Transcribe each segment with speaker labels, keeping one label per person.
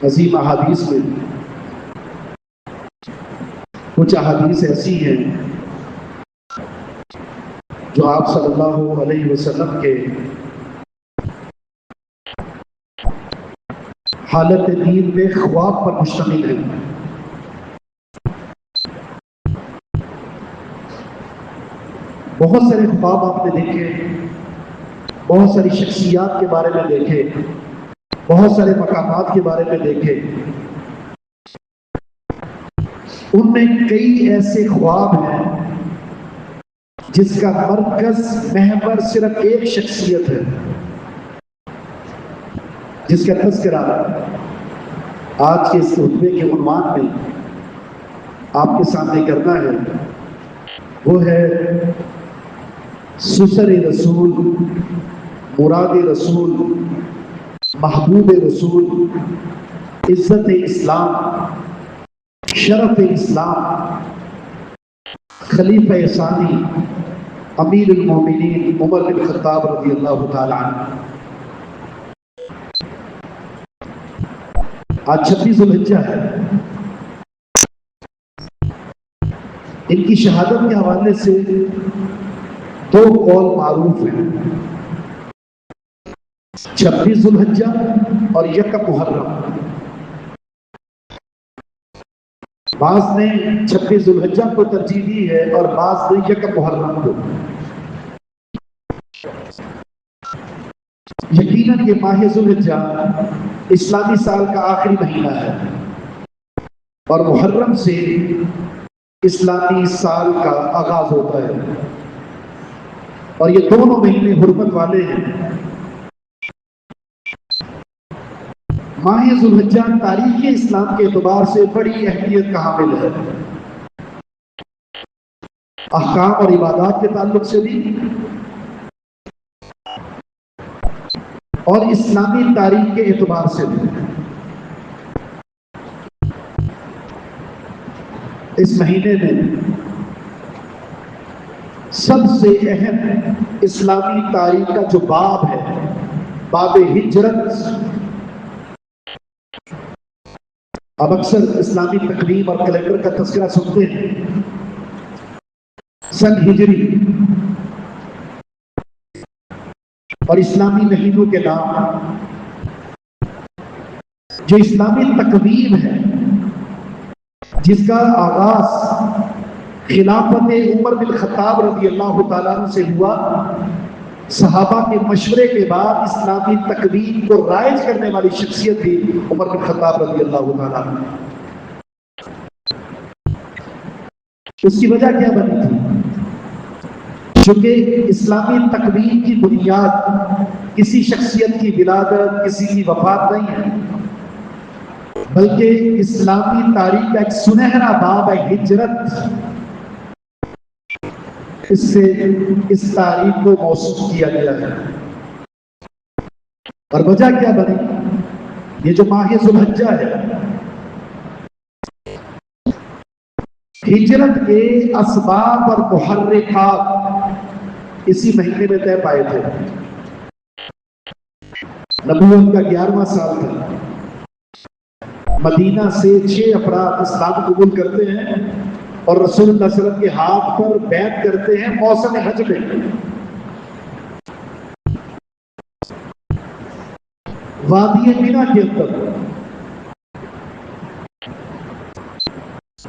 Speaker 1: عظیم احادیث میں کچھ احادیث ایسی ہیں جو آپ صلی اللہ علیہ وسلم کے حالت نیند میں خواب پر مشتمل ہیں۔ بہت سارے خواب آپ نے دیکھے، بہت ساری شخصیات کے بارے میں دیکھے، بہت سارے مقامات کے بارے میں دیکھے۔ ان میں کئی ایسے خواب ہیں جس کا مرکز محور صرف ایک شخصیت ہے، جس کا تذکرہ آج کے اس خطبے کے عنوان میں آپ کے سامنے کرنا ہے۔ وہ ہے سسر رسول، مراد رسول، محبوب رسول، عزت اسلام، شرف اسلام، خلیفہ ثانی امیر المومنین عمر بن خطاب رضی اللہ تعالی عنہ۔ آج 26 ذوالحجہ ہے۔ ان کی شہادت کے حوالے سے دو قول معروف ہیں، 26 ذوالحجہ اور 1 محرم۔ بعض نے 26 ذوالحجہ کو ترجیح دی ہے اور بعض نے 1 محرم کو۔ یقیناً یہ ماہ ذوالحجہ اسلامی سال کا آخری مہینہ ہے اور محرم سے اسلامی سال کا آغاز ہوتا ہے، اور یہ دونوں مہینے حرمت والے ہیں۔ ماہ ذوالحجہ تاریخ اسلام کے اعتبار سے بڑی اہمیت کا حامل ہے، احکام اور عبادات کے تعلق سے بھی اور اسلامی تاریخ کے اعتبار سے بھی۔ اس مہینے میں سب سے اہم اسلامی تاریخ کا جو باب ہے، باب ہجرت۔ اب اکثر اسلامی تقویم اور کیلنڈر کا تذکرہ سنتے ہیں، سن ہجری اور اسلامی مہینوں کے نام، جو اسلامی تقویم ہے جس کا آغاز خلافت عمر بن خطاب رضی اللہ تعالیٰ عنہ سے ہوا۔ صحابہ کے مشورے کے بعد اسلامی تقویم کو رائج کرنے والی شخصیت تھی عمر بن خطاب رضی اللہ تعالیٰ عنہ۔ اس کی وجہ کیا بنی تھی؟ چونکہ اسلامی تقویم کی بنیاد کسی شخصیت کی ولادت، کسی کی وفات نہیں ہے، بلکہ اسلامی تاریخ کا ایک سنہرا باب ہے ہجرت۔ اس سے اس تاریخ کو موصوف کیا گیا ہے۔ اور وجہ کیا بنی؟ یہ جو ماہ ذوالحجہ ہے، ہجرت کے اسباب اور محرکات اسی مہینے میں طے پائے تھے۔ نبوت کا 11واں سال تھا۔ مدینہ سے 6 افراد اسلام قبول کرتے ہیں اور رسول اللہ صلی اللہ علیہ وسلم کے ہاتھ پر بیعت کرتے ہیں موسم حج میں۔ وادی مینا کے اندر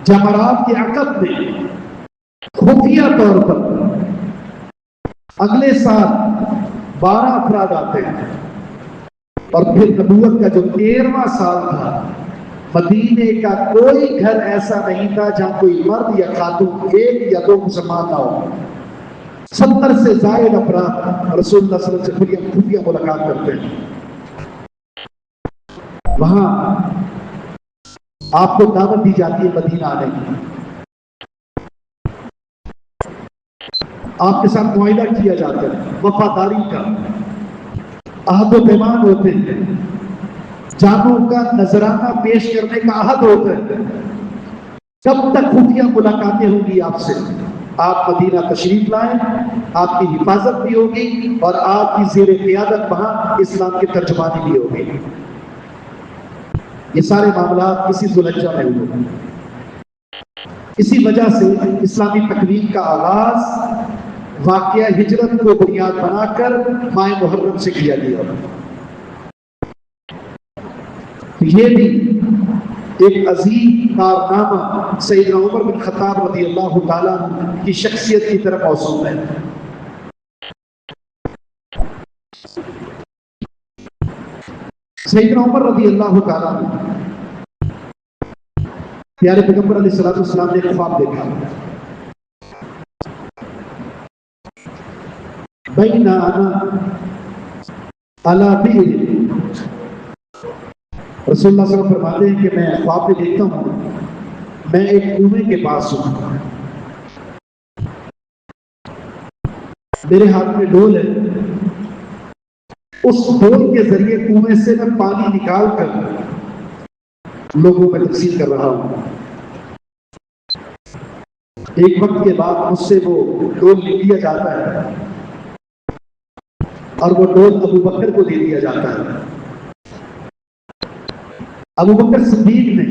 Speaker 1: جمرات کے عقب میں خفیہ طور پر اگلے سال 12 افراد آتے ہیں، اور پھر نبوت کا جو 13واں سال تھا، مدینے کا کوئی گھر ایسا نہیں تھا جہاں کوئی مرد یا خاتون 1 یا 2 مسلمان نہ ہو۔ 70 سے زائد افراد رسول اللہ صلی اللہ علیہ وسلم سے خفیہ ملاقات کرتے ہیں۔ وہاں آپ کو دعوت دی جاتی ہے مدینہ آنے کی، آپ کے ساتھ معاہدہ کیا جاتا ہے، وفاداری کا عہد و پیمان ہوتے ہیں، جانوں کا نذرانہ پیش کرنے کا عہد ہوتا ہے۔ کب تک خفیہ ملاقاتیں ہوں گی آپ سے؟ آپ مدینہ تشریف لائیں، آپ کی حفاظت بھی ہوگی اور آپ کی زیر قیادت وہاں اسلام کی ترجمانی بھی ہوگی۔ یہ سارے معاملات اسی ذوالحجہ میں ہوئے. اسی وجہ سے اسلامی تقویم کا آغاز واقعہ ہجرت کو بنیاد بنا کر ماہ محرم سے کیا گیا. یہ بھی ایک عظیم کارنامہ سیدنا عمر بن خطاب رضی اللہ تعالیٰ کی شخصیت کی طرف موصول ہے. سیدنا عمر رضی اللہ تعالیٰ پیارے پیغمبر علیہ السلام نے ایک خواب دیکھا. بین انا علی بئر، رسول اللہ صلی اللہ علیہ وسلم فرماتے ہیں کہ میں خواب میں دیکھتا ہوں میں ایک کنویں کے پاس ہوں، میرے ہاتھ میں ڈول ہے، اس ڈول کے ذریعے کنویں سے میں پانی نکال کر لوگوں میں تقسیم کر رہا ہوں. ایک وقت کے بعد مجھ سے وہ ڈول لے لیا جاتا ہے اور وہ ڈول ابو بکر کو دے دیا جاتا ہے. ابو بکر صدیق نے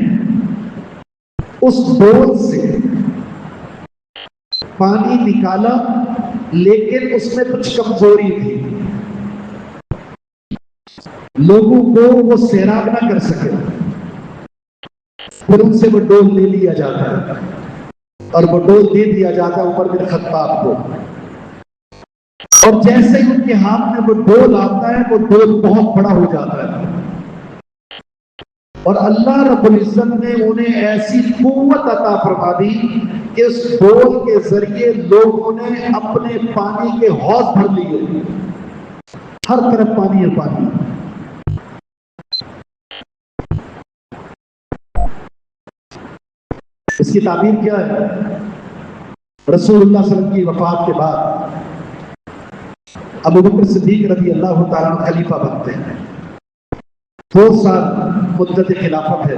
Speaker 1: اس ڈول سے پانی نکالا، لیکن اس میں کچھ کمزوری تھی، لوگوں کو وہ سیراب نہ کر سکے. پھر ان سے وہ ڈول لے لیا جاتا ہے اور وہ ڈول دے دیا جاتا ہے عمر بن خطاب کو. اور جیسے ہی ان کے ہاتھ میں وہ ڈول آتا ہے وہ ڈول بہت بڑا ہو جاتا ہے، اور اللہ رب العزت نے انہیں ایسی قوت عطا فرما دی کہ اس ڈول کے ذریعے لوگوں نے اپنے پانی کے حوض بھر لیے، ہر طرف پانی ہے پانی. اس کی تعبیر کیا ہے؟ رسول اللہ صلی اللہ علیہ وسلم کی وفات کے بعد ابو بکر صدیق رضی اللہ تعالیٰ عنہ خلیفہ بنتے ہیں. 2 سال مدت خلافت ہے.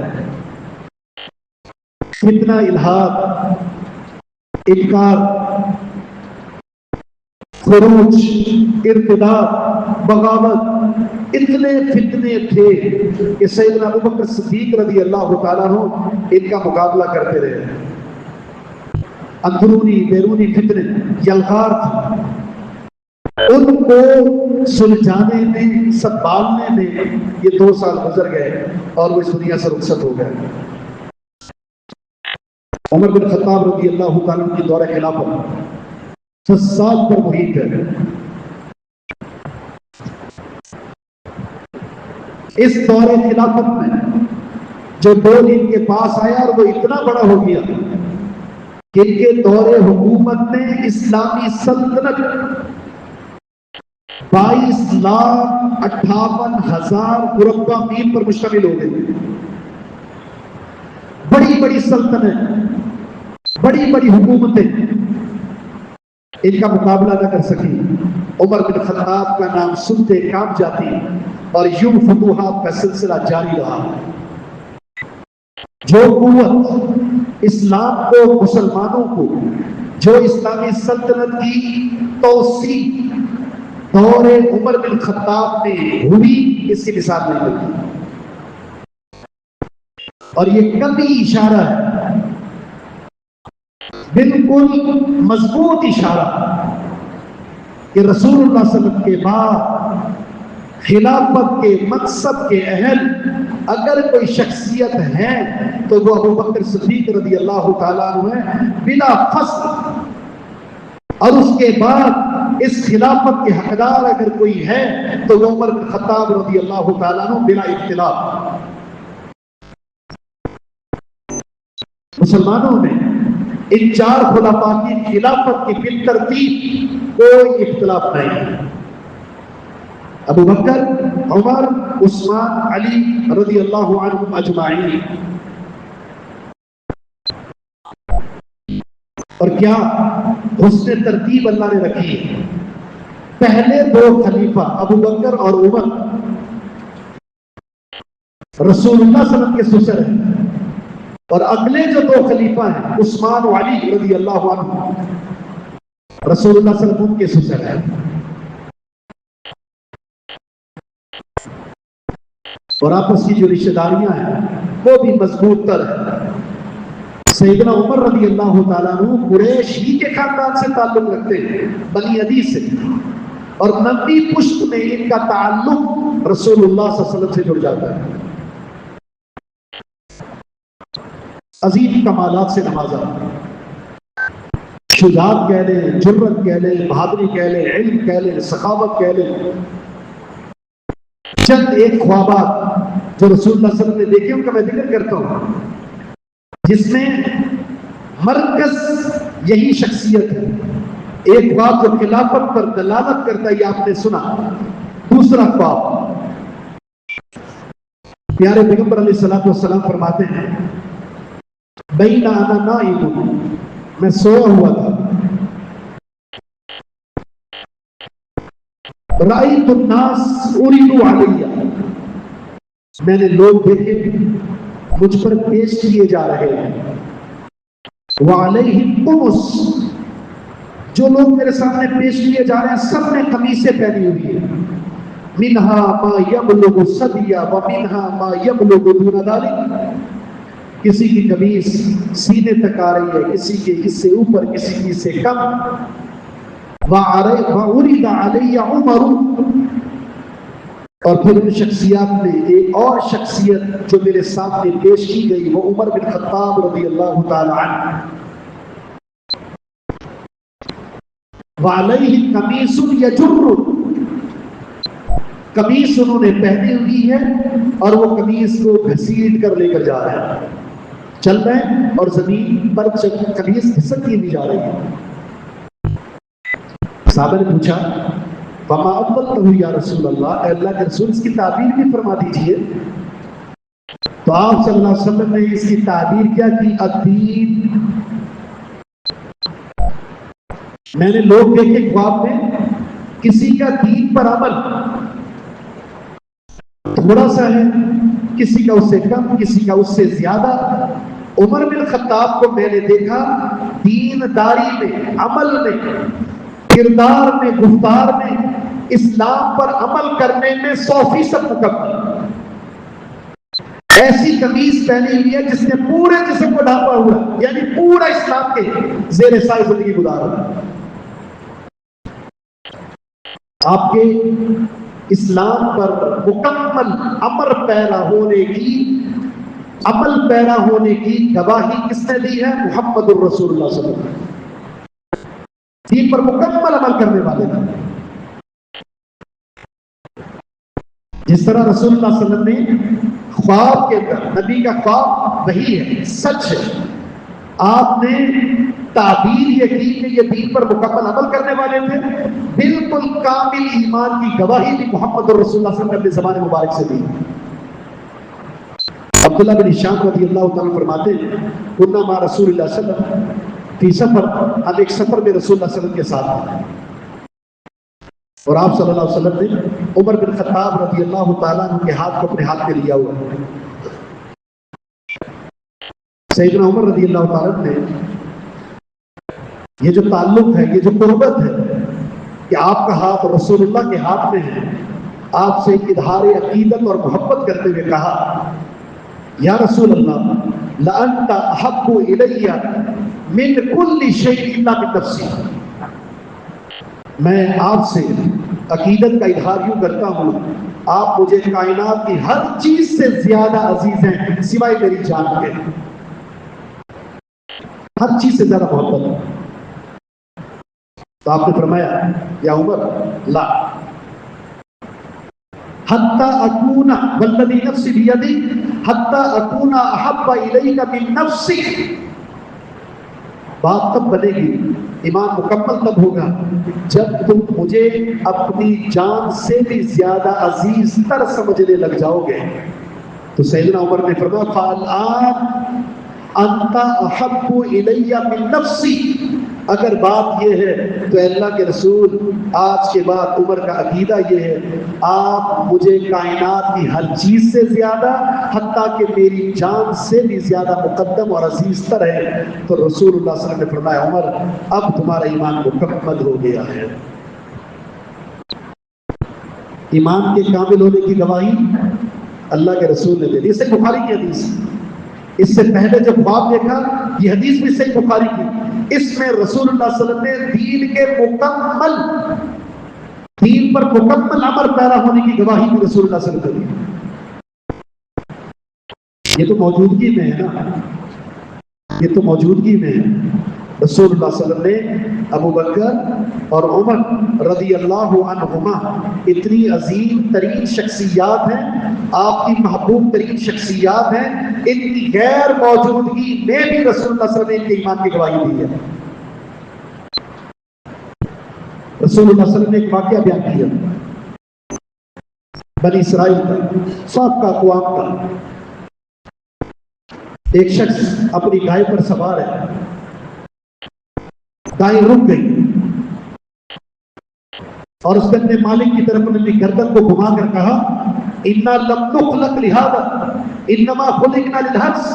Speaker 1: فتنہ، الحاد، انکار، خروج، ارتداد، بغاوت، اتنے فتنے تھے کہ سیدنا ابو بکر صدیق رضی اللہ تعالیٰ عنہ ان کا مقابلہ کرتے رہے. اندرونی بیرونی فتنے یلغار تھے، ان کو سلجھانے میں، سنبھالنے میں یہ 2 سال گزر گئے اور وہ اس دنیا سے رخصت ہو گئے. عمر بن خطاب رضی اللہ تعالیٰ کی دور خلافت 10 سال پر محیط ہے. اس دور خلافت میں جو دور ان کے پاس آیا اور وہ اتنا بڑا ہو گیا کہ ان کے دور حکومت میں اسلامی سلطنت 22,58,000 مربع میل پر مشتمل ہو گئی. بڑی بڑی سلطنتیں، بڑی بڑی حکومتیں ان کا مقابلہ نہ کر سکی. عمر بن خطاب کا نام سنتے کانپ جاتی اور یوں فتوحات کا سلسلہ جاری رہا. جو قوت اسلام کو، مسلمانوں کو، جو اسلامی سلطنت کی توسیع دور عمر بن خطاب میں ہوئی، اس کی مثال نہیں ملتی. اور یہ کبھی اشارہ ہے، بالکل مضبوط اشارہ کہ رسول اللہ صلی اللہ علیہ وسلم کے بعد خلافت کے منصب کے اہل اگر کوئی شخصیت ہے تو وہ ابو بکر صدیق رضی اللہ تعالیٰ عنہ ہے بلا فصل. اور اس کے بعد اس خلافت کے حقدار اگر کوئی ہے تو وہ عمر بن خطاب رضی اللہ تعالیٰ عنہ بلا اختلاف. مسلمانوں میں ان 4 خلفاء کی خلافت کی بالترتیب کوئی اختلاف نہیں. ابو بکر، عمر، عثمان، علی رضی اللہ عنہم اجمعین. اور کیا حسن ترتیب اللہ نے رکھی ہے. پہلے 2 خلیفہ ابو بکر اور عمر رسول اللہ صلی اللہ علیہ وسلم کے سسر ہیں، اور اگلے جو 2 خلیفہ ہیں عثمان و علی رضی اللہ عنہ رسول اللہ صلی اللہ علیہ وسلم کے سسر ہیں. اور آپس کی جو رشتہ داریاں ہیں وہ بھی مضبوط تر ہے۔ سیدنا عمر رضی اللہ تعالیٰ عنہ قریش ہی کے خاندان سے تعلق رکھتے ہیں، بنی عدی سے، اور نبی پشت میں ان کا تعلق رسول اللہ صلی اللہ علیہ وسلم سے جڑ جاتا ہے۔ عظیم کمالات سے نوازا، شجاعت کہہ لیں، جرت کہہ لیں، بہادری کہہ لیں، علم کہہ لیں، سخاوت کہہ لیں۔ چند ایک خوابات جو رسول اللہ صلی اللہ علیہ وسلم نے دیکھے ان کا میں ذکر کرتا ہوں، جس میں مرکز یہی شخصیت ہے۔ ایک خواب جو خلافت پر دلالت کرتا ہے، یہ آپ نے سنا۔ دوسرا خواب، پیارے پیغمبر علیہ الصلوۃ والسلام فرماتے ہیں بین انا نائم، میں سویا ہوا تھا، رأیت الناس اریدوا علیہ، میں نے لوگ دیکھے مجھ پر پیش کیے جا رہے ہیں، وعلیہم قمص، جو لوگ میرے سامنے پیش کیے جا رہے ہیں سب نے قمیصیں پہنی ہوئی ہیں، منہا ما یبلغ الثدی ومنہا ما یبلغ دون ذلک، کسی کی قمیص سینے تک آ رہی ہے، کسی کے اس سے اوپر، کسی کی اس سے کم۔ وعرض علی عمر، اور پھر ان شخصیات میں ایک اور شخصیت جو میرے سامنے پیش کی گئی وہ عمر بن خطاب رضی اللہ تعالی عنہ، وعلیہ قمیص یجر، قمیص انہوں نے پہنی ہوئی ہے اور وہ قمیص کو گھسیٹ کر لے کر جا رہے ہیں، چل رہے ہیں اور زمین پر قمیص گھسٹتی ہوئی جا رہی ہے۔ صحابہ نے پوچھا فما اولتہ یا رسول اللہ، اے اللہ کے رسول اس کی تعبیر بھی فرما دیجئے۔ تو آپ صلی اللہ علیہ وسلم نے اس کی تعبیر کیا کی؟ الدین، میں نے لوگ دیکھے خواب میں، کسی کا دین پر عمل تھوڑا سا ہے، کسی کا اس سے کم، کسی کا اس سے زیادہ۔ عمر بن خطاب کو میں نے دیکھا دین داری میں، عمل میں، کردار میں، گفتار میں، اسلام پر عمل کرنے میں 100% مکمل۔ ایسی قمیص پہنی ہوئی ہے جس نے پورے جسم کو ڈھانپا ہوا ہے، یعنی پورا اسلام کے زیر سائے زندگی گزارا۔ آپ کے اسلام پر مکمل عمل پیرا ہونے کی گواہی کس نے دی ہے؟ محمد الرسول اللہ صلی اللہ علیہ وسلم، دین پر مکمل عمل کرنے والے تھے۔ جس طرح رسول اللہ صلی اللہ علیہ وسلم نے خواب کے اندر، نبی کا خواب وہی ہے، سچ ہے، آپ نے تعبیر یہ کی کہ یہ دین پر مکمل عمل کرنے والے تھے، بالکل کامل ایمان کی گواہی بھی محمد الرسول اللہ صلی اللہ علیہ وسلم نے اپنے زبان مبارک سے دی۔ عبداللہ بن ہشام رضی اللہ تعالیٰ فرماتے ہیں کنا مع رسول اللہ صلی اللہ علیہ وسلم فی سفر، ہم ایک سفر میں رسول اللہ صلی اللہ علیہ وسلم کے ساتھ ہیں، اور آپ صلی اللہ علیہ وسلم نے عمر بن خطاب رضی اللہ تعالیٰ عنہ کے ہاتھ کو اپنے ہاتھ میں لیا ہوا ہے۔ سیدنا عمر رضی اللہ تعالیٰ عنہ نے یہ جو تعلق ہے، یہ جو قربت ہے کہ آپ کا ہاتھ رسول اللہ کے ہاتھ میں ہے، آپ سے اظہار عقیدت اور محبت کرتے ہوئے کہا یا رسول اللہ لأنت احب الی من کل شیء الا من نفسی، میں آپ سے عقیدت کا اظہار یوں کرتا ہوں، آپ مجھے کائنات کی ہر چیز سے زیادہ عزیز ہیں سوائے میری جان کے، ہر چیز سے زیادہ محبت ہے۔ تو آپ نے فرمایا یا عمر لا حتی اکون والذی نفسی بیدی حتی اکون احب الیک من نفسی، بات تب بنے گی، ایمان مکمل تب ہوگا جب تم مجھے اپنی جان سے بھی زیادہ عزیز تر سمجھنے لگ جاؤ گے۔ تو سیدنا عمر نے فرمایا فالآن انت احب الی من نفسی، اگر بات یہ ہے تو اللہ کے رسول آج کے بعد عمر کا عقیدہ یہ ہے آپ مجھے کائنات کی ہر چیز سے زیادہ، حتیٰ کہ میری جان سے بھی زیادہ مقدم اور عزیز تر ہے۔ تو رسول اللہ صلی اللہ علیہ وسلم نے فرمایا عمر اب تمہارا ایمان مکمل ہو گیا ہے۔ ایمان کے کامل ہونے کی گواہی اللہ کے رسول نے دے دی. صحیح بخاری کی حدیث. اس سے پہلے جب باب دیکھا یہ حدیث بھی صحیح بخاری کی. اس میں رسول اللہ صلی اللہ علیہ وسلم نے دین کے مکمل دین پر مکمل عمل پیرا ہونے کی گواہی بھی رسول اللہ صلی اللہ علیہ وسلم نے دی. یہ تو موجودگی میں ہے نا, یہ تو موجودگی میں ہے. رسول اللہ صلی اللہ علیہ وسلم نے ابو بکر اور عمر رضی اللہ عنہما اتنی عظیم ترین شخصیات ہیں, آپ کی محبوب ترین شخصیات ہیں, ان کی غیر موجودگی میں بھی رسول اللہ صلی اللہ علیہ وسلم نے ان کے ایمان کی گواہی دی ہے. رسول اللہ صلی اللہ علیہ وسلم نے ایک واقعہ بیان کیا بنی اسرائیل کا, سب کا اقوام کا. ایک شخص اپنی گائے پر سوار ہے, گائے رک گئی اور اس نے اپنے مالک کی طرف اپنی گردن کو گھما کر کہا اِنَّا لَمْ نُخْلَقْ لِهَذَا إِنَّمَا خُلِقْنَا لِلْحَرْثِ.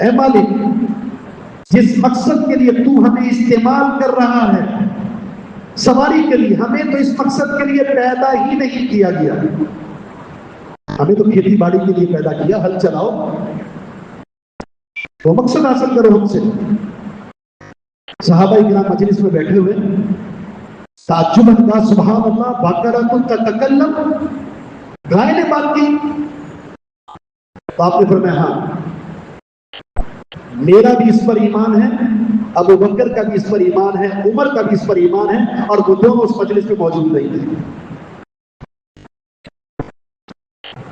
Speaker 1: اے مالک, جس مقصد کے لیے تو ہمیں استعمال کر رہا ہے سواری کے لیے, ہمیں تو اس مقصد کے لیے پیدا ہی نہیں کیا گیا. ہمیں تو کھیتی باڑی کے لیے پیدا کیا, ہل چلاؤ, وہ مقصد حاصل کرو ہم سے. صحابہ کرام مجلس میں بیٹھے ہوئے تعجب کہا سبحان اللہ بقرۃ تتکلم, گائے نے بات کی. تو آپ نے فرمایا ہاں میرا بھی اس پر ایمان ہے, ابو بکر کا بھی اس پر ایمان ہے, عمر کا بھی اس پر ایمان ہے, اور وہ دونوں اس مجلس میں موجود نہیں تھے.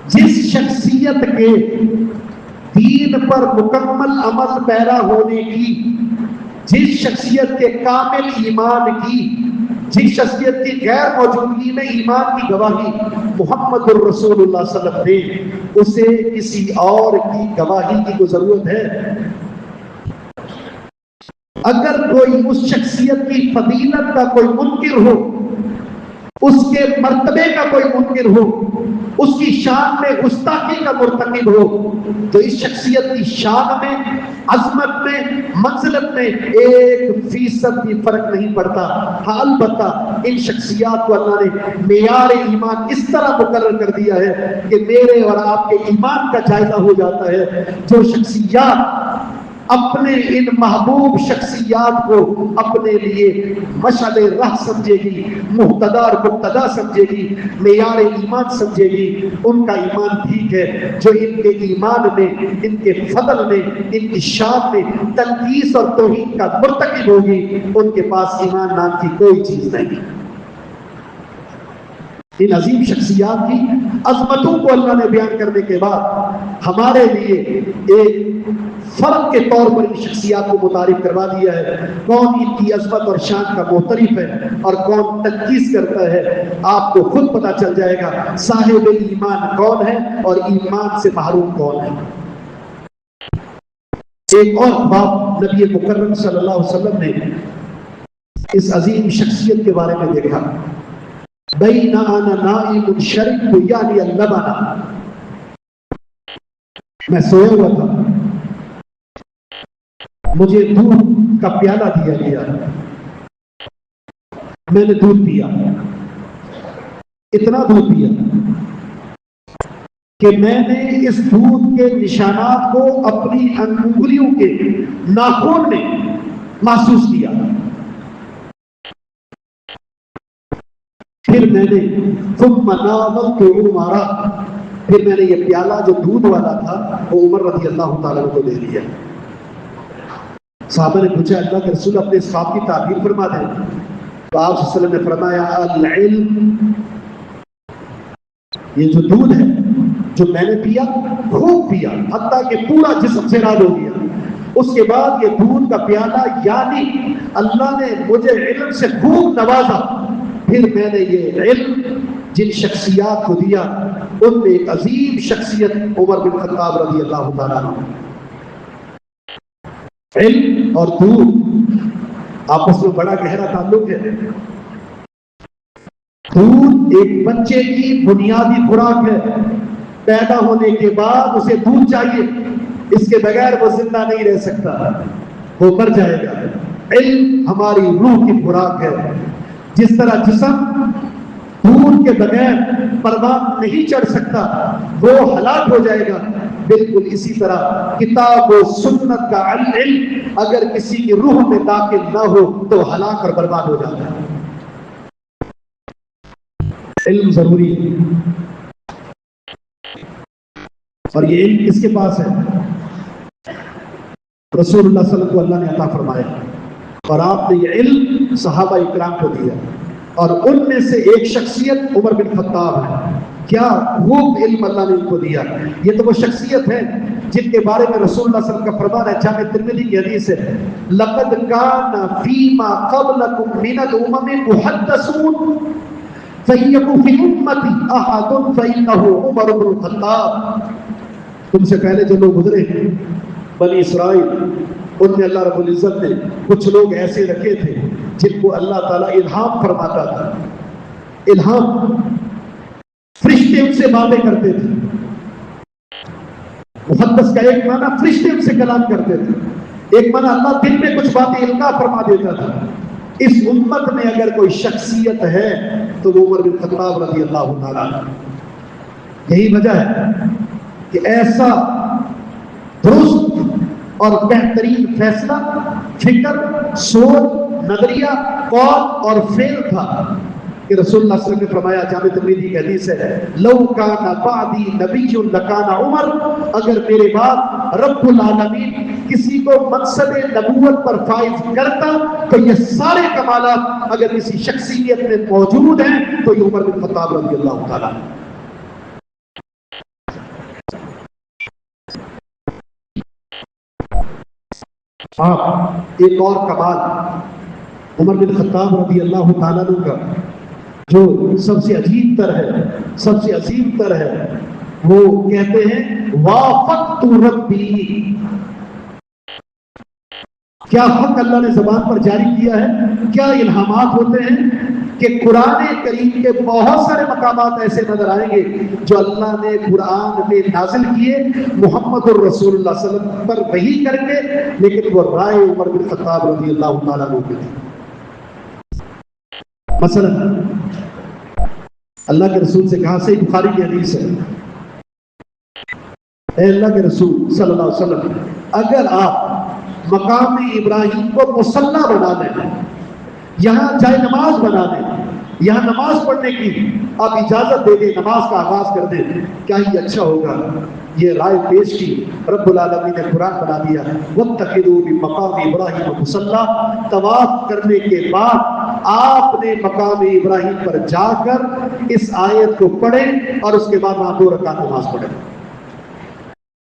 Speaker 1: جس شخصیت کے دین پر مکمل عمل پیرا ہونے کی, جس شخصیت کے کامل ایمان کی, جس شخصیت کی غیر موجودگی میں ایمان کی گواہی محمد الرسول اللہ صلی اللہ علیہ وسلم نے, اسے کسی اور کی گواہی کی کوئی ضرورت ہے؟ اگر کوئی اس شخصیت کی فضیلت کا کوئی منکر ہو, اس کے مرتبے کا کوئی منکر ہو, اس کی شان میں گستاخی کا مرتکب ہو, تو اس شخصیت کی شان میں, عظمت میں, منزلت میں 1% بھی فرق نہیں پڑتا. ہاں البتہ ان شخصیات کو اللہ نے معیار ایمان اس طرح مقرر کر دیا ہے کہ میرے اور آپ کے ایمان کا جائزہ ہو جاتا ہے. جو شخصیات اپنے ان محبوب شخصیات کو اپنے لیے مشعل راہ سمجھے گی, مہتدی اور مقتدی سمجھے گی, معیار ایمان سمجھے گی, ان کا ایمان ٹھیک ہے. جو ان کے ایمان میں, ان کے فضل میں, ان کی شان میں تنقیص اور توہین کا مرتکب ہوگی, ان کے پاس ایمان نام کی کوئی چیز نہیں. ان عظیم شخصیات کی عظمتوں کو اللہ نے بیان کرنے کے بعد ہمارے لیے ایک فرق کے طور پر ان شخصیات کو متعارف کروا دیا ہے. کون ان کی عظمت اور شان کا معترف ہے اور کون تنقیص کرتا ہے, آپ کو خود پتہ چل جائے گا صاحب ایمان کون ہے اور ایمان سے محروم کون ہے. ایک اور باب نبی مکرم صلی اللہ علیہ وسلم نے اس عظیم شخصیت کے بارے میں دیکھا. بین انا نائم شربت یعنی اللبن, میں سویا ہوا تھا, مجھے دودھ کا پیالہ دیا گیا, میں نے دودھ پیا, اتنا دودھ پیا کہ میں نے اس دودھ کے نشانات کو اپنی انگلیوں کے ناخن نے محسوس کیا. پھر میں نے ثم ناولت عمر, پھر میں نے یہ پیالہ جو دودھ والا تھا وہ عمر رضی اللہ تعالیٰ کو دے دیا. صحابہ نے پوچھا اللہ کے رسول اپنے اس خواب کی تعبیر فرما دیں. تو آپ صلی اللہ علیہ وسلم نے فرمایا العلم, یہ جو دودھ ہے جو میں نے پیا خوب پیا حتیٰ کہ پورا جسم سے راد ہو گیا. اس کے بعد یہ دودھ کا پیالہ یعنی اللہ نے مجھے علم سے خوب نوازا. پھر میں نے یہ علم جن شخصیات کو دیا ان میں ایک عظیم شخصیت عمر بن خطاب رضی اللہ تعالیٰ عنہ. علم اور دودھ آپس میں بڑا گہرا تعلق ہے. دودھ ایک بچے کی بنیادی خوراک ہے, پیدا ہونے کے بعد اسے دودھ چاہیے, اس کے بغیر وہ زندہ نہیں رہ سکتا, وہ مر جائے گا. علم ہماری روح کی خوراک ہے. جس طرح جسم دور کے بغیر پروان نہیں چڑھ سکتا، وہ ہلاک ہو جائے گا۔ بالکل اسی طرح کتاب و سنت کا علم اگر کسی کی روح میں داخل نہ ہو تو ہلاک اور برباد ہو جاتا ہے۔ علم ضروری ہے، اور یہ علم کس کے پاس ہے؟ رسول اللہ صلی اللہ علیہ وسلم کو اللہ نے عطا فرمایا، اور آپ نے یہ علم صحابہ اکرام کو دیا، اور ان میں سے ایک شخصیت عمر بن خطاب ہے۔ کیا وہ علم اللہ نے ان کو دیا؟ یہ تو وہ شخصیت ہے جن کے بارے میں رسول اللہ صلی اللہ علیہ وسلم کا فرمان ہے، جامع ترمذی کی حدیث ہے، لقد کان فیما قبلکم من الامم محدثون فَيَكُنْ فِي أُمَّتِي أَحَدٌ فَإِنَّهُ عُمَرُ بْنُ الْخَطَّابِ۔ تم سے پہلے جو لوگ گزرے ہیں بنی اسرائیل، ان میں اللہ رب العزت نے کچھ لوگ ایسے رکھے تھے جن کو اللہ تعالیٰ الہام فرماتا تھا۔ الہام، فرشتے ان سے باتیں کرتے تھے۔ محدث کا ایک معنی فرشتے ان سے کلام کرتے تھے، ایک معنی اللہ دل میں کچھ باتیں القاء فرما دیتا تھا۔ اس امت میں اگر کوئی شخصیت ہے تو وہ عمر بن خطاب رضی اللہ تعالیٰ عنہ۔ یہی وجہ ہے کہ ایسا درست اور بہترین فیصلہ، فکر، سوچ، نظریہ، قول اور فعل تھا کہ رسول اللہ صلی اللہ علیہ وسلم نے فرمایا، جامع ترمذی کی حدیث ہے، لو کان بعدی نبی لکان عمر، اگر میرے بعد رب العالمین کسی کو منصب نبوت پر فائز کرتا تو یہ سارے کمالات اگر کسی شخصیت میں موجود ہیں تو یہ عمر بن خطاب رضی اللہ تعالیٰ۔ آپ ایک اور کمال عمر بن خطاب رضی اللہ تعالیٰ کا جو سب سے عجیب تر ہے، سب سے عظیم تر ہے، وہ کہتے ہیں وافقت ربی۔ کیا حق اللہ نے زبان پر جاری کیا ہے، کیا الہامات ہوتے ہیں کہ قرآن کریم کے بہت سارے مقامات ایسے نظر آئیں گے جو اللہ نے قرآن میں نازل کیے محمد الرسول اللہ صلی اللہ علیہ وسلم پر وحی کر کے، لیکن وہ رائے عمر بن خطاب رضی اللہ تعالیٰ عنہ کی تھی۔ مثلا اللہ کے رسول سے کہا، صحیح بخاری کی حدیث ہے، اے اللہ کے رسول صلی اللہ علیہ وسلم، اگر آپ مقام ابراہیم کو مصلی بنا دیں، یہاں جائے نماز بنا دیں، یہاں نماز پڑھنے کی آپ اجازت دے دیں، نماز کا آغاز کر دیں، کیا ہی اچھا ہوگا۔ یہ رائے پیش کی، رب العالمین نے قرآن بنا دیا، وَاتَّخِذُوا مِن مَّقَامِ إِبْرَاهِيمَ مُصَلًّى۔ طواف کرنے کے بعد آپ نے مقام ابراہیم پر جا کر اس آیت کو پڑھیں اور اس کے بعد وہاں 2 رکعت نماز پڑھیں۔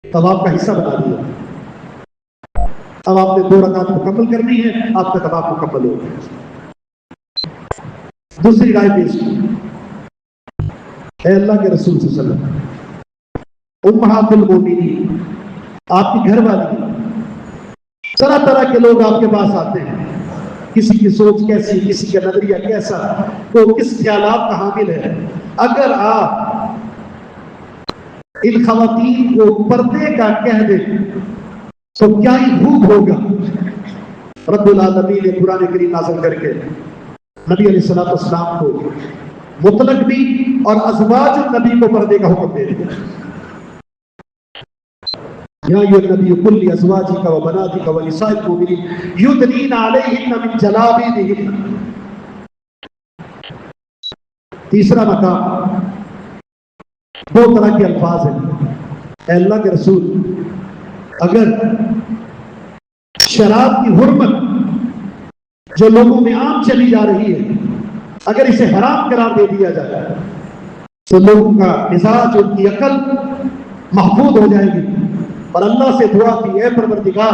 Speaker 1: طواف کا حصہ بنا دیا۔ اب آپ نے 2 رکعت مکمل کرنی ہے، آپ کا طواف مکمل ہو گیا۔ دوسری رائے پیش کی، اے اللہ کے رسول صلی اللہ علیہ وسلم، امہات المومنین، آپ کی گھر والی، طرح طرح کے لوگ آپ کے پاس آتے ہیں، کسی کی سوچ کیسی، کسی کا نظریہ کیسا، تو کس خیالات کا حامل ہے۔ اگر آپ ان خواتین کو پردے کا کہہ دیں تو کیا ہی خوب ہوگا۔ رب العالمین نے قرآن کریم نازل کر کے نبی علیہ الصلوۃ والسلام کو مطلق بھی اور ازواج النبی کو پردے کا حکم دے دیا۔ یا ایھا النبی قل لازواجک وبناتک ونساء المؤمنین یدنین علیہن من جلابیبہن۔ تیسرا مقام، 2 طرح کے الفاظ ہیں۔ اے اللہ کے رسول، اگر شراب کی حرمت جو لوگوں میں عام چلی جا رہی ہے، اگر اسے حرام قرار دے دیا جائے تو لوگوں کا مزاج، ان کی عقل محفوظ ہو جائے گی، اور اللہ سے دعا کی، اے پروردگار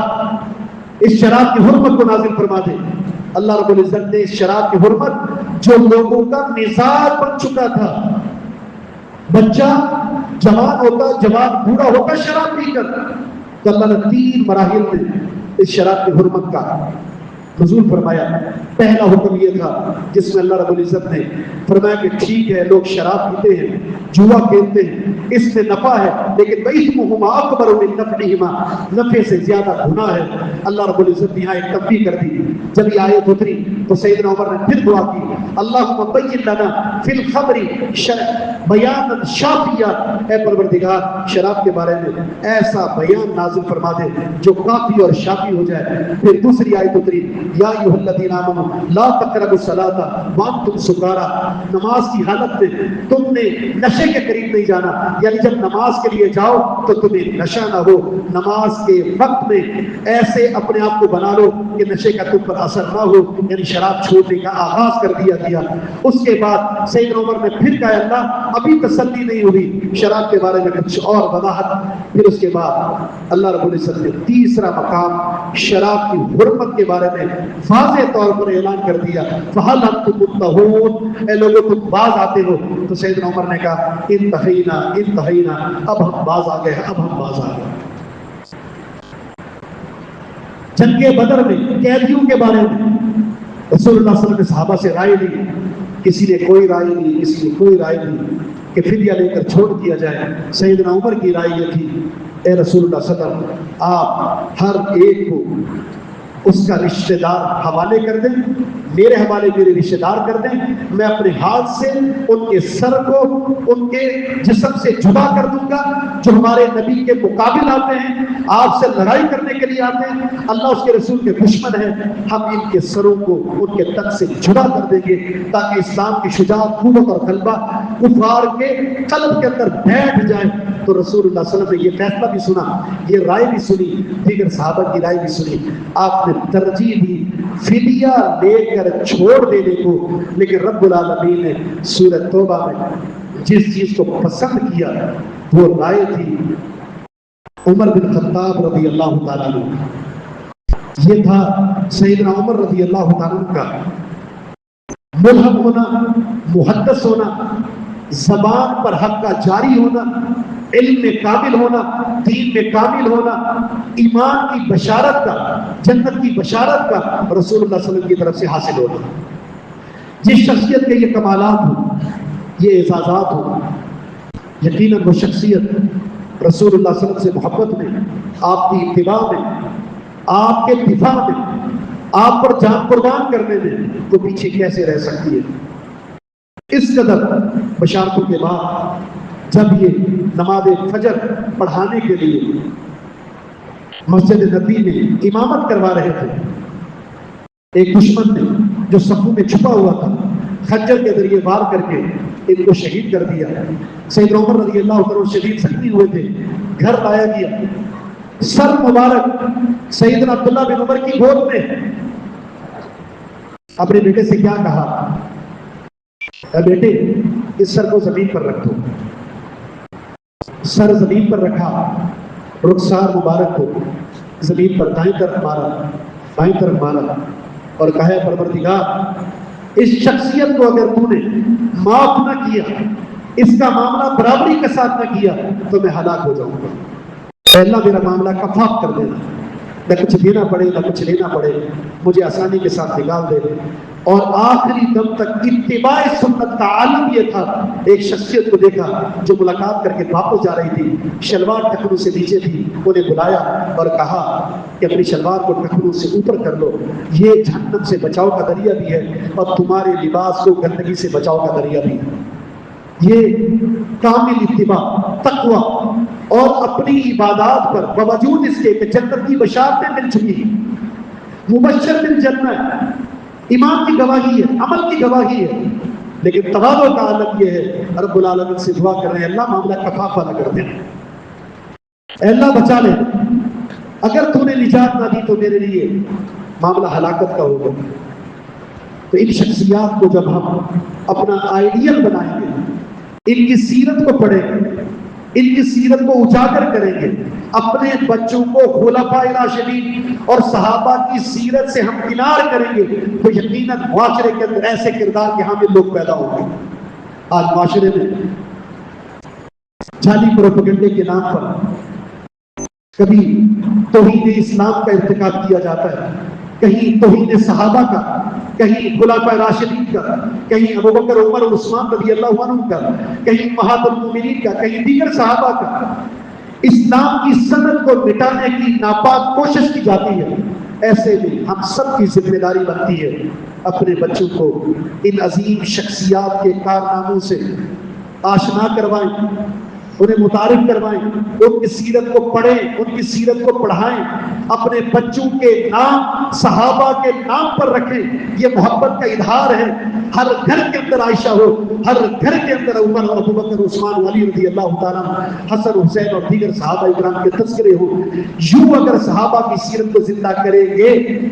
Speaker 1: اس شراب کی حرمت کو نازل فرما دے۔ اللہ رب العزت نے اس شراب کی حرمت جو لوگوں کا مزاج بن چکا تھا، بچہ جوان ہوتا، جوان بوڑھا ہوتا شراب پی کر، تو اللہ نے 3 مراحل میں اس شراب کی حرمت کا نزول فرمایا۔ پہلا حکم یہ تھا جس میں اللہ رب العزت نے فرمایا کہ ٹھیک ہے لوگ شراب پیتے ہیں، جوا کھیلتے ہیں، اس میں نفع ہے، لیکن وَإِثْمُهُمَا أَكْبَرُ مِن نَفْعِهِمَا، نفع سے زیادہ گناہ ہے۔ اللہ رب العزت نے یہاں ایک تنبیہ کر دی۔ جب یہ آیت اتری تو سیدنا عمر نے پھر دعا کی، اللہم بین لنا فی الخمر بیانا شافیا، اے پروردگار شراب کے بارے میں ایسا بیان نازل فرما دے جو کافی اور شافی ہو جائے۔ پھر دوسری آیت اتری، یا ایھا الذین آمنوا لا تقربوا الصلاۃ وانتم سکارا، نماز کی حالت میں تم نے نشے کے قریب نہیں جانا، یعنی جب نماز کے لیے جاؤ تو تمہیں نشہ نہ ہو، نماز کے وقت میں ایسے اپنے آپ کو بنا لو کہ نشے کا تم پر اثر نہ ہو، یعنی شراب چھوڑنے کا آغاز کر دیا گیا۔ اس کے بعد سیدنا عمر نے پھر کہا اللہ ابھی تسلی نہیں ہوئی، شراب کے بارے میں کچھ اور وضاحت۔ پھر اس کے بعد اللہ رب العزت نے تیسرا مقام شراب کی حرمت کے بارے میں واضح طور پر اعلان کر دیا، فَهَلْ أَنْتُمْ مُنْتَهُونَ، اے لوگوں تم باز آتے ہو؟ تو سیدنا عمر نے کہا انتہینا، اب ہم باز آ گئے ہیں، اب ہم باز آ گئے۔ جنگ بدر میں قیدیوں کے بارے میں رسول اللہ صلی اللہ علیہ وسلم نے صحابہ سے رائے لی، کسی نے کوئی رائے لی، کسی نے کوئی رائے لی کہ فدیہ لے کر چھوڑ دیا جائے۔ سیدنا عمر کی رائے یہ تھی، اے رسول اللہ صلی اللہ علیہ وسلم آپ ہر ایک کو اس کا رشتہ دار حوالے کر دیں، میرے حوالے میرے رشتہ دار کر دیں، میں اپنے ہاتھ سے ان کے سر کو ان کے جسم سے جدا کر دوں گا۔ جو ہمارے نبی کے مقابل آتے ہیں، آپ سے لڑائی کرنے کے لیے آتے ہیں، اللہ اس کے رسول کے دشمن ہیں، ہم ان کے سروں کو ان کے تن سے جدا کر دیں گے تاکہ اسلام کی شجاعت، قوت اور غلبہ کفار کے قلب کے اندر بیٹھ جائے۔ تو رسول اللہ صلی اللہ علیہ وسلم نے یہ فیصلہ بھی سنا، یہ رائے بھی سنی، دیگر صحابہ کی رائے بھی سنی۔ آپ نے ترجیح دی فدیہ لے کر چھوڑ دینے کو، لیکن رب العالمین نے سورہ توبہ میں جس چیز کو پسند کیا وہ رائے تھی عمر بن خطاب رضی اللہ تعالیٰ عنہ۔ یہ تھا سیدنا عمر رضی اللہ تعالیٰ عنہ کا ملحق ہونا، محدث ہونا، زبان پر حق کا جاری ہونا، علم میں کامل ہونا، دین میں کامل ہونا، ایمان کی بشارت کا، جنت کی بشارت کا رسول اللہ صلی اللہ علیہ وسلم کی طرف سے حاصل ہونا۔ جس شخصیت کے یہ کمالات ہوں، یہ اعزازات ہوں، یقیناً وہ شخصیت رسول اللہ صلی اللہ علیہ وسلم سے محبت میں، آپ کی اتباع میں، آپ کے دفاع میں، آپ پر جان قربان کرنے میں وہ پیچھے کیسے رہ سکتی ہے؟ اس قدر بشارتوں کے بعد جب یہ نماز فجر پڑھانے کے لیے مسجد نبی میں امامت کروا رہے تھے، ایک دشمن نے جو صفوں میں چھپا ہوا تھا خنجر کے ذریعے وار کر کے ان کو شہید کر دیا۔ سیدنا عمر رضی اللہ عنہ شدید زخمی ہوئے تھے، گھر لایا گیا، سر مبارک سیدنا عبداللہ بن عمر کی گود میں، اپنے بیٹے سے کیا کہا، اے بیٹے اس سر کو زمین پر رکھ دو۔ سر زمین پر رکھا، رخسار مبارک کو زمین پر دائیں طرف مارا، بائیں طرف مارا اور کہا ہے پروردگار اس شخصیت کو اگر تو نے معاف نہ کیا، اس کا معاملہ برابری کے ساتھ نہ کیا تو میں ہلاک ہو جاؤں گا۔ اے اللہ میرا معاملہ کفاف کر دینا، نہ کچھ دینا پڑے نہ کچھ لینا پڑے، مجھے آسانی کے ساتھ نکال دے۔ اور آخری دم تک اتباع سنت کا عالم یہ تھا، ایک شخصیت کو دیکھا جو ملاقات کر کے واپس جا رہی تھی، شلوار ٹخنوں سے نیچے تھی، انہیں بلایا اور کہا کہ اپنی شلوار کو ٹخنوں سے اوپر کر لو، یہ جہنم سے بچاؤ کا ذریعہ بھی ہے اور تمہارے لباس کو گندگی سے بچاؤ کا ذریعہ بھی ہے۔ یہ کامل اتباع، تقوی اور اپنی عبادات پر باوجود اس کے کہ جنت کی بشارتیں مل چکی، مبشر بالجنت، ایمان کی گواہی ہے، عمل کی گواہی ہے، لیکن تواضع کا عالم یہ ہے، رب العالمین سے دعا کر رہے ہیں اللہ معاملہ کفاف والا کر دے، اے اللہ بچا لے، اگر تو نے نجات نہ دی تو میرے لیے معاملہ ہلاکت کا ہوگا۔ تو ان شخصیات کو جب ہم اپنا آئیڈیل بنائیں گے، ان کی سیرت کو پڑھیں گے، ان کی سیرت کو اجاگر کریں گے، اپنے بچوں کو خلفاء راشدین اور صحابہ کی سیرت سے ہم کنار کریں گے تو یقیناً معاشرے کے اندر ایسے کردار کے حامل لوگ پیدا ہوں گے۔ آج معاشرے میں جعلی پروپیگنڈے کے نام پر کبھی توہین اسلام کا ارتکاب کیا جاتا ہے، کہیں توہین صحابہ کا، کہیں خلفاء راشدین کا، کہیں ابوبکر عمر اور عثمان رضی اللہ عنہ کا، کہیں امہات المومنین کا، کہیں دیگر صحابہ کا۔ اسلام کی سند کو مٹانے کی ناپاک کوشش کی جاتی ہے، ایسے میں ہم سب کی ذمہ داری بنتی ہے اپنے بچوں کو ان عظیم شخصیات کے کارناموں سے آشنا کروائیں، انہیں متعارف کروائیں، ان کی سیرت کو پڑھیں، ان کی سیرت کو پڑھائیں، اپنے بچوں کے نام صحابہ کے نام پر رکھیں۔ یہ محبت کا اظہار ہے۔ ہر گھر کے اندر عائشہ ہو، ہر گھر کے اندر عمر اور ابوبکر عثمان علی رضی اللہ تعالیٰ، حسن حسین اور دیگر صحابہ اکرام کے تذکرے ہوں۔ یوں اگر صحابہ کی سیرت کو زندہ کریں گے،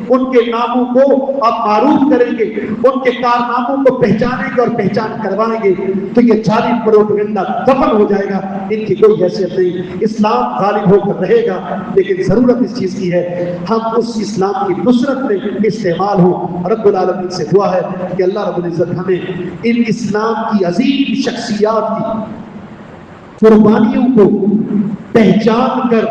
Speaker 1: ان کے ناموں کو آپ معروف کریں گے، ان کے کارناموں کو پہچانیں گے اور پہچان کروائیں گے، تو یہ جعلی پروپیگنڈا دفن ہو جائے گا، ان کی کوئی حیثیت نہیں۔ اسلام غالب ہو کر رہے گا، لیکن ضرورت اس چیز کی ہے ہم اس اسلام کی نصرت میں استعمال ہوں۔ رب العالمین سے دعا ہے کہ اللہ رب العزت ہمیں ان اسلام کی عظیم شخصیات کی قربانیوں کو پہچان کر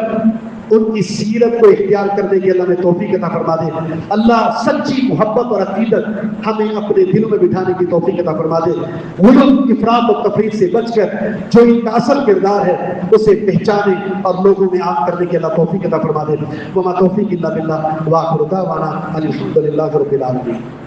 Speaker 1: ان کی سیرت کو اختیار کرنے کی اللہ میں توفیق عطا فرما دے۔ اللہ سچی محبت اور عقیدت ہمیں اپنے دلوں میں بٹھانے کی توفیق عطا فرما دے۔ غلو، افراط و تفریط سے بچ کر جو ان کا اصل کردار ہے اسے پہچانے اور لوگوں میں عام کرنے کی اللہ توفیق عطا فرما دے۔ وما توفیق الا باللہ، وآخر دعوانا الحمد للہ رب العالمین۔